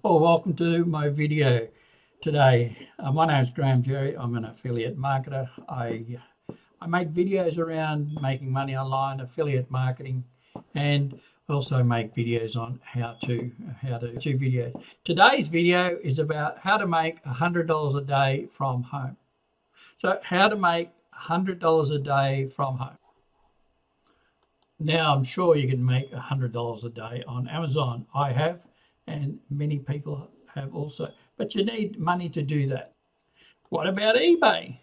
Well, welcome to my video today. My name is Graeme Jarry. I'm an affiliate marketer. I make videos around making money online, affiliate marketing, and also make videos on how to do videos. Today's video is about how to make $100 a day from home. So how to make $100 a day from home. Now, I'm sure you can make $100 a day on Amazon. I have, and many people have also, but you need money to do that. What about eBay?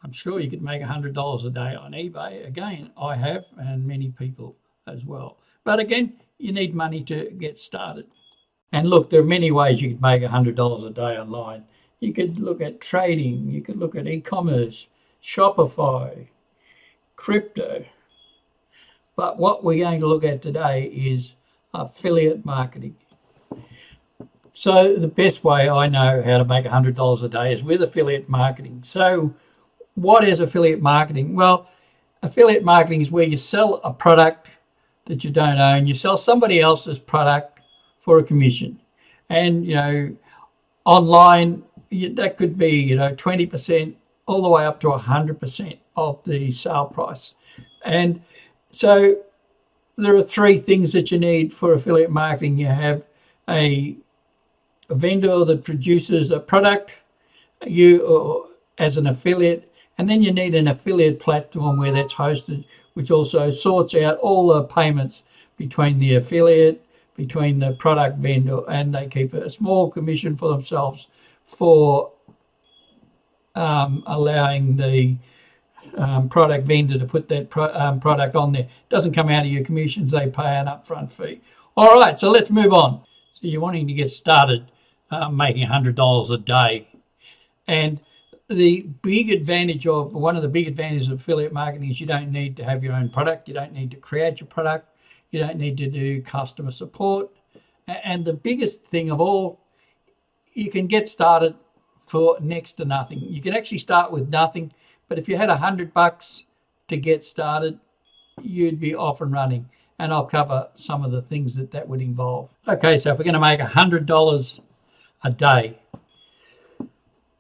I'm sure you could make $100 a day on eBay. Again, I have, and many people as well. But again, you need money to get started. And look, there are many ways you could make $100 a day online. You could look at trading, you could look at e-commerce, Shopify, crypto. But what we're going to look at today is affiliate marketing. So the best way I know how to make $100 a day is with affiliate marketing. So what is affiliate marketing? Well, affiliate marketing is where you sell a product that you don't own. You sell somebody else's product for a commission. And, online, that could be, 20% all the way up to 100% of the sale price. And so there are three things that you need for affiliate marketing. You have a vendor that produces a product, you as an affiliate, and then you need an affiliate platform where that's hosted, which also sorts out all the payments between the affiliate, between the product vendor, and they keep a small commission for themselves for allowing the product vendor to put that product on there. It doesn't come out of your commissions, they pay an upfront fee. All right, so let's move on. So you're wanting to get started making $100 a day. And the big advantage of, one of the big advantages of affiliate marketing is you don't need to have your own product. You don't need to create your product. You don't need to do customer support. And the biggest thing of all, you can get started for next to nothing. You can actually start with nothing, but if you had $100 to get started, you'd be off and running. And I'll cover some of the things that would involve. Okay, so if we're going to make $100 a day,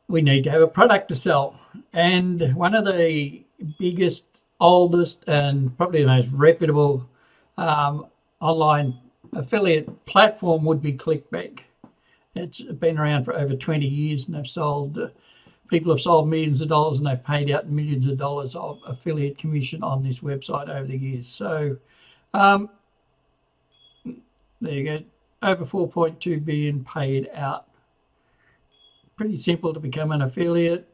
we need to have a product to sell. And one of the biggest, oldest, and probably the most reputable online affiliate platform would be ClickBank. It's been around for over 20 years, and they've sold, people have sold millions of dollars, and they've paid out millions of dollars of affiliate commission on this website over the years. So there you go, over 4.2 billion paid out. Pretty simple to become an affiliate.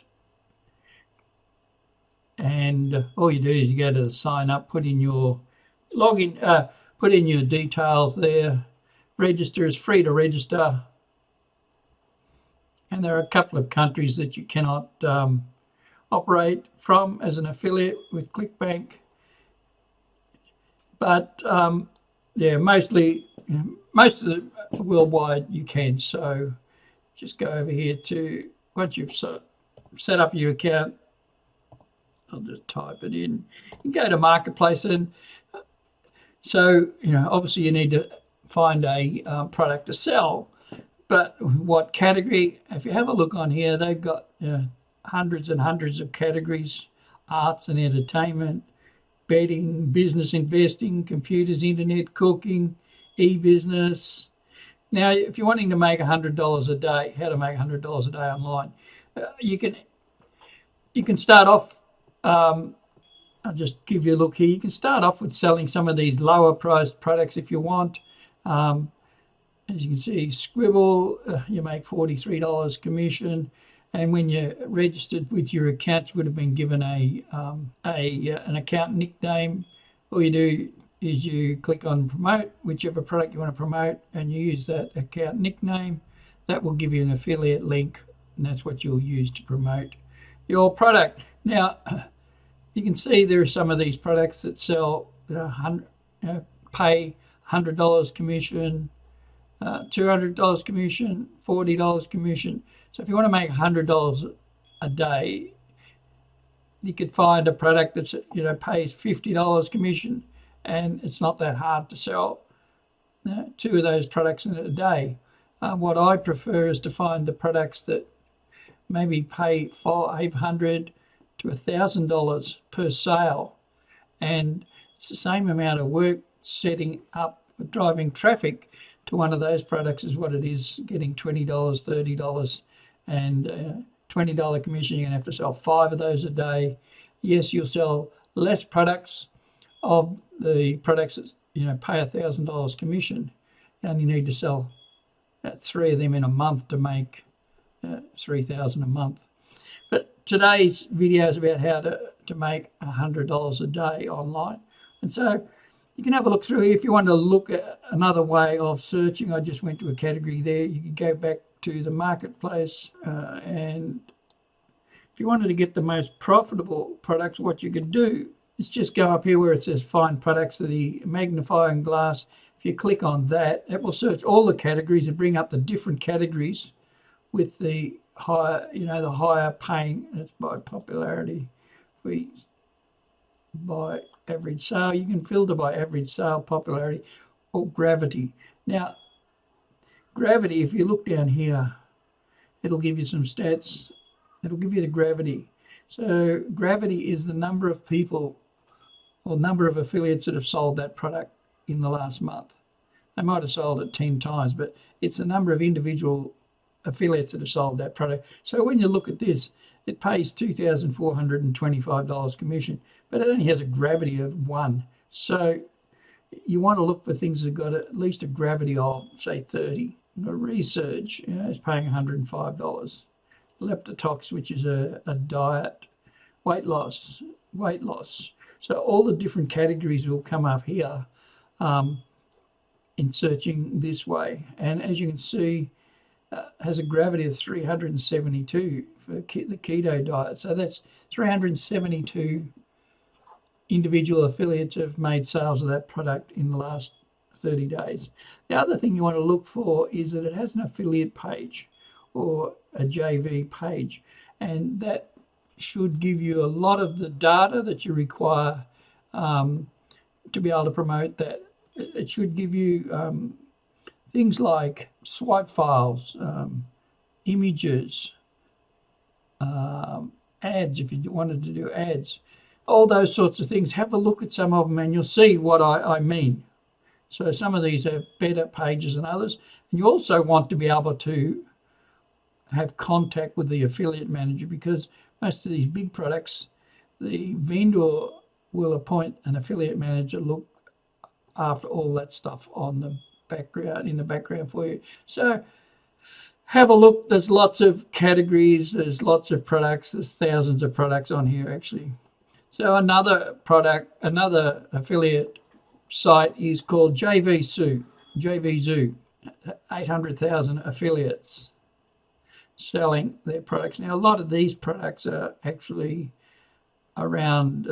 And all you do is you go to the sign up, put in your login, put in your details there, register. It's free to register. And there are a couple of countries that you cannot operate from as an affiliate with ClickBank. But yeah, most of the worldwide you can. So just go over here to, once you've set up your account, I'll just type it in and go to marketplace. And so, obviously you need to find a product to sell. But what category? If you have a look on here, they've got hundreds and hundreds of categories: arts and entertainment, betting, business investing, computers, internet, cooking, e-business. Now, if you're wanting to make $100 a day, how to make $100 a day online, you can start off. I'll just give you a look here. You can start off with selling some of these lower priced products if you want. As you can see, Scribble, you make $43 commission, and when you're registered with your account, you would have been given an account nickname. All you do is you click on promote, whichever product you want to promote, and you use that account nickname. That will give you an affiliate link, and that's what you'll use to promote your product. Now, you can see there are some of these products that sell, pay $100 commission, $200 commission, $40 commission. So if you want to make $100 a day, you could find a product that's pays $50 commission, and it's not that hard to sell two of those products in a day. What I prefer is to find the products that maybe pay $800 to $1,000 per sale, and it's the same amount of work setting up, driving traffic to one of those products is what it is getting $20, $30, and $20 commission. You're going to have to sell 5 of those a day. Yes, you'll sell less products of the products that pay $1,000 commission. You only need to sell 3 of them in a month to make $3,000 a month. But today's video is about how to make $100 a day online. And so you can have a look through here. If you want to look at another way of searching, I just went to a category there. You can go back to the marketplace, and if you wanted to get the most profitable products, what you could do is just go up here where it says find products, the magnifying glass. If you click on that, it will search all the categories and bring up the different categories with the higher, the higher paying. That's by popularity. By average sale, you can filter by average sale, popularity, or gravity. Now, gravity, if you look down here, it'll give you some stats. It'll give you the gravity. So gravity is the number of people or number of affiliates that have sold that product in the last month. They might have sold it 10 times, but it's the number of individual affiliates that have sold that product. So when you look at this, it pays $2,425 commission, but it only has a gravity of 1. So you want to look for things that have got at least a gravity of, say, 30. Research is paying $105. Leptotox, which is a diet, weight loss. So all the different categories will come up here in searching this way. And as you can see, has a gravity of 372 for the keto diet. So that's 372 individual affiliates have made sales of that product in the last 30 days. The other thing you want to look for is that it has an affiliate page or a JV page, and that should give you a lot of the data that you require to be able to promote that. It should give you things like swipe files, images, ads if you wanted to do ads, all those sorts of things. Have a look at some of them and you'll see what I mean. So some of these have better pages than others, and you also want to be able to have contact with the affiliate manager, because most of these big products, the vendor will appoint an affiliate manager to look after all that stuff on the background, in the background for you. So have a look. There's lots of categories, there's lots of products, there's thousands of products on here actually. So another affiliate site is called JVZoo. 800,000 affiliates selling their products. Now, a lot of these products are actually around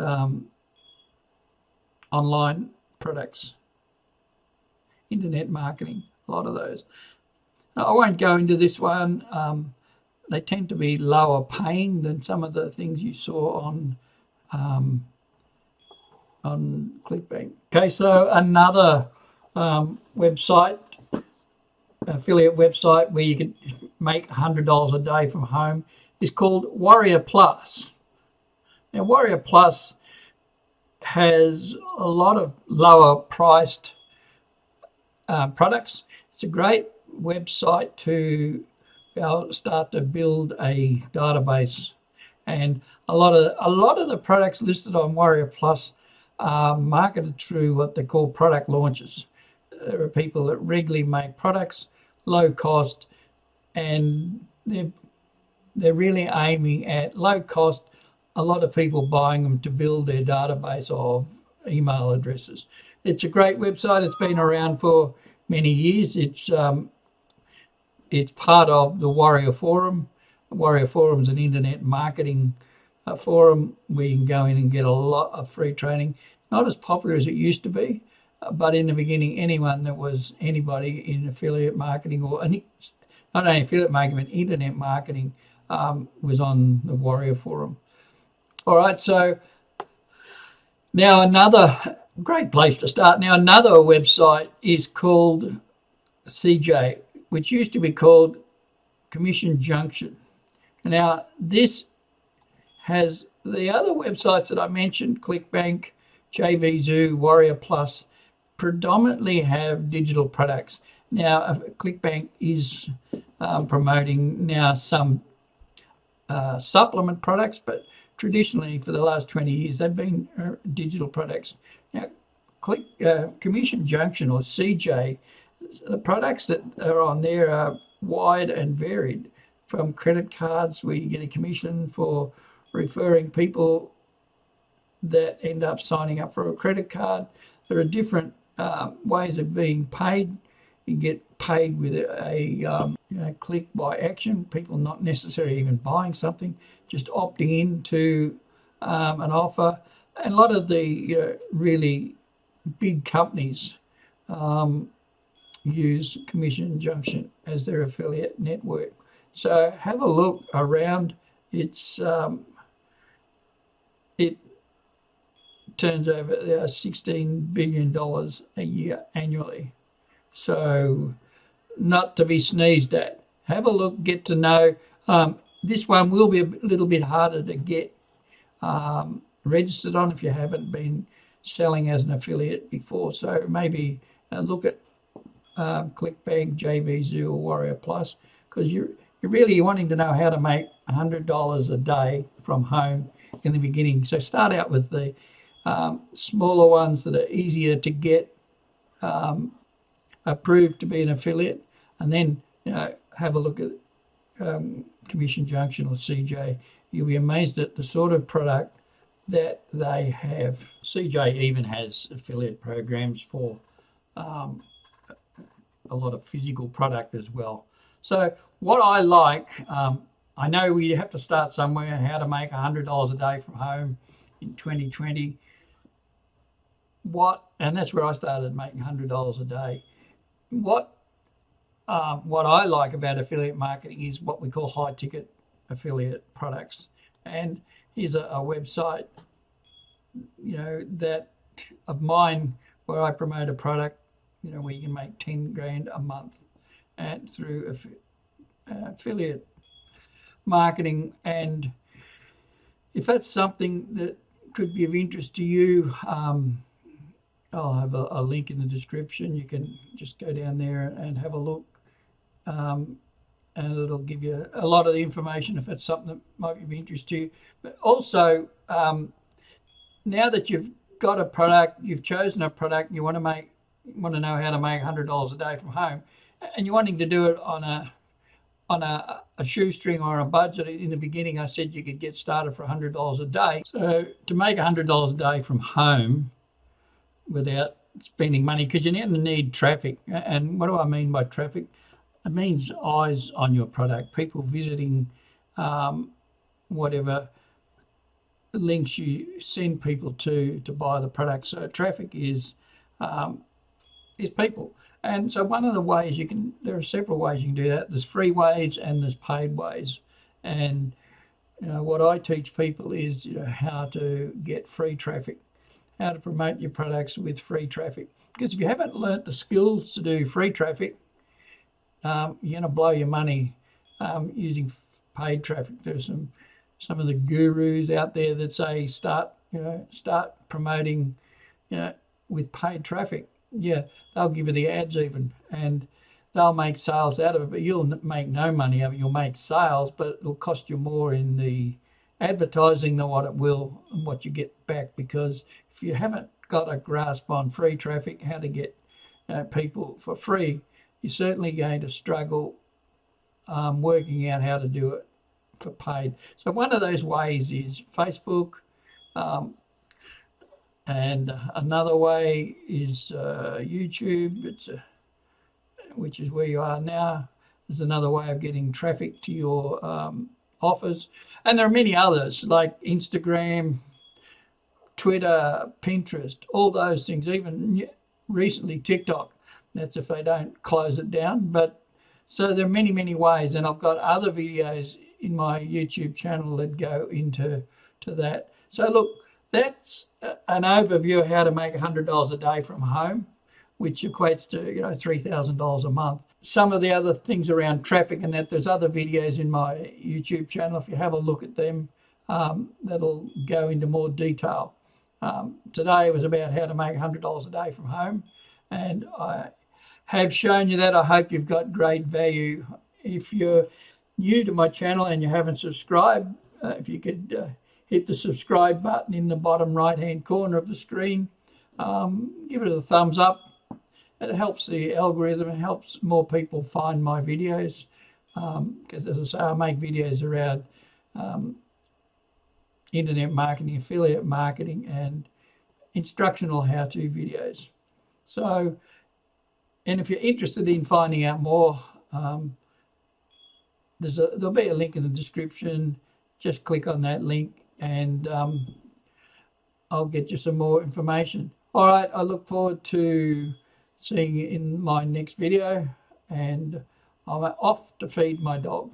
online products, internet marketing, a lot of those. Now, I won't go into this one. They tend to be lower paying than some of the things you saw on ClickBank. Okay, so another website, affiliate website where you can make $100 a day from home is called Warrior Plus. Now, Warrior Plus has a lot of lower priced products. It's a great website to be able to start to build a database, and a lot of the products listed on Warrior Plus are marketed through what they call product launches. There are people that regularly make products, low cost, and they're really aiming at low cost, a lot of people buying them to build their database of email addresses. It's a great website. It's been around for many years. It's part of the Warrior Forum. Warrior Forum is an internet marketing forum where you can go in and get a lot of free training. Not as popular as it used to be, but in the beginning, anybody in affiliate marketing, or not only affiliate marketing, but internet marketing was on the Warrior Forum. All right, so now another great place to start. Now, another website is called CJ, which used to be called Commission Junction. Now, this has the other websites that I mentioned, ClickBank, JVZoo, Warrior Plus, predominantly have digital products. Now, ClickBank is promoting now some supplement products, but traditionally for the last 20 years, they've been digital products. Now, Commission Junction, or CJ, the products that are on there are wide and varied, from credit cards where you get a commission for referring people that end up signing up for a credit card. There are different ways of being paid. You get paid with a click by action, people not necessarily even buying something, just opting into an offer. And a lot of the really big companies use Commission Junction as their affiliate network. So have a look around. It turns over $16 billion a year annually. So not to be sneezed at. Have a look, get to know. This one will be a little bit harder to get registered on if you haven't been selling as an affiliate before. So maybe look at ClickBank, JVZoo, or Warrior Plus, because you're really wanting to know how to make $100 a day from home in the beginning. So start out with the smaller ones that are easier to get approved to be an affiliate, and then have a look at Commission Junction or CJ. You'll be amazed at the sort of product that they have. CJ even has affiliate programs for a lot of physical product as well. So what I like, I know we have to start somewhere, how to make $100 a day from home in 2020. And that's where I started making $100 a day. What I like about affiliate marketing is what we call high ticket affiliate products. And here's a website, that of mine where I promote a product, where you can make 10 grand a month and through affiliate marketing. And if that's something that could be of interest to you, I'll have a link in the description. You can just go down there and have a look, and it'll give you a lot of the information if it's something that might be of interest to you. But also, now that you've got a product, you've chosen a product, you want to know how to make $100 a day from home, and you're wanting to do it on a shoestring or a budget. In the beginning, I said you could get started for $100 a day. So to make $100 a day from home without spending money, because you're going to need traffic. And what do I mean by traffic? It means eyes on your product, people visiting whatever links you send people to buy the product. So traffic is people. And so one of the ways there are several ways you can do that. There's free ways and there's paid ways. And what I teach people is how to get free traffic, how to promote your products with free traffic. Because if you haven't learnt the skills to do free traffic, you're going to blow your money using paid traffic. There's some of the gurus out there that say start promoting with paid traffic. Yeah, they'll give you the ads even, and they'll make sales out of it, but you'll make no money out of it. You'll make sales, but it'll cost you more in the advertising than what it will and what you get back. Because if you haven't got a grasp on free traffic, how to get people for free, you're certainly going to struggle working out how to do it for paid. So one of those ways is Facebook, and another way is YouTube, which is where you are now. There's another way of getting traffic to your offers. And there are many others like Instagram, Twitter, Pinterest, all those things, even recently TikTok. That's if they don't close it down. But so there are many, many ways. And I've got other videos in my YouTube channel that go into that. So look, that's an overview of how to make $100 a day from home, which equates to $3,000 a month. some of the other things around traffic and that, there's other videos in my YouTube channel. If you have a look at them, that'll go into more detail. Today was about how to make $100 a day from home, and I have shown you that. I hope you've got great value. If you're new to my channel and you haven't subscribed, if you could hit the subscribe button in the bottom right hand corner of the screen, give it a thumbs up. It helps the algorithm, it helps more people find my videos, because as I say, I make videos around internet marketing, affiliate marketing, and instructional how-to videos. So, and if you're interested in finding out more, there'll be a link in the description. Just click on that link and I'll get you some more information. All right, I look forward to seeing you in my next video, and I'm off to feed my dog.